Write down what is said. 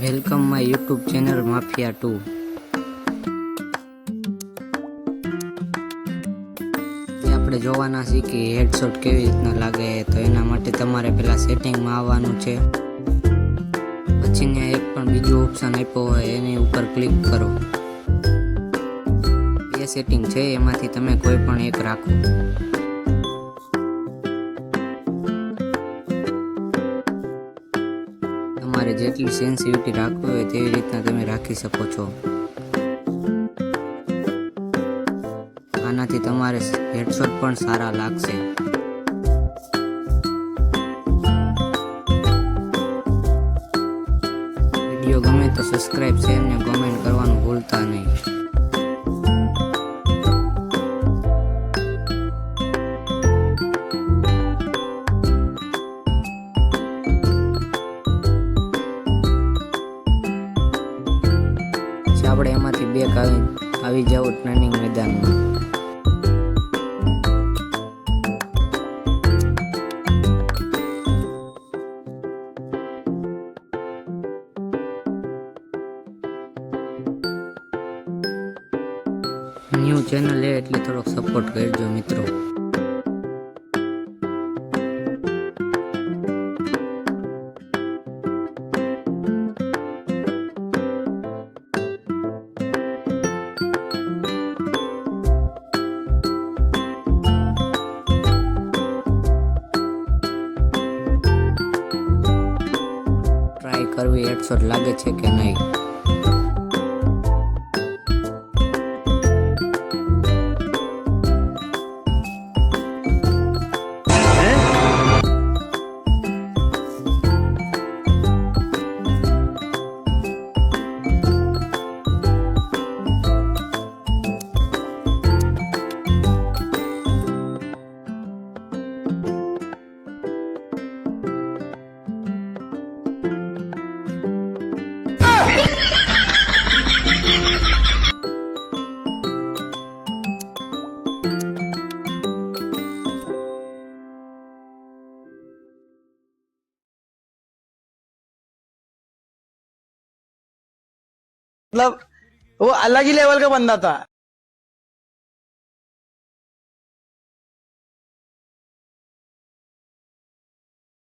Welcome my YouTube channel mafia 2। આપણે જોવાના છીએ કે હેડશોટ કેવી રીતના લાગે, તો એના માટે તમારે પહેલા સેટિંગમાં આવવાનું છે। પછી ત્યાં એક પણ બીજો ઓપ્શન આપ્યો હોય એની ઉપર ક્લિક કરો। એ સેટિંગ છે એમાંથી તમે કોઈ પણ એક રાખો। તમારે જેટલી સેન્સિટિવિટી રાખવી હોય તેવી રીતના તમે રાખી શકો છો। આનાથી તમારે હેડશોટ પણ સારા લાગશે। વિડીયો ગમે તો સબસ્ક્રાઇબ, શેર ને કોમેન્ટ કરવાનું ભૂલતા નહીં। આપણે એમાંથી બેક આવી જાવ ટ્રેનિંગ મેદાનમાં। ન્યૂ ચેનલ એટલે થોડોક સપોર્ટ કરજો મિત્રો। ટ્રાય કરવી હેડશોટ લાગે છે કે નહીં। मतलब वो अलग ही लेवल का बंदा था।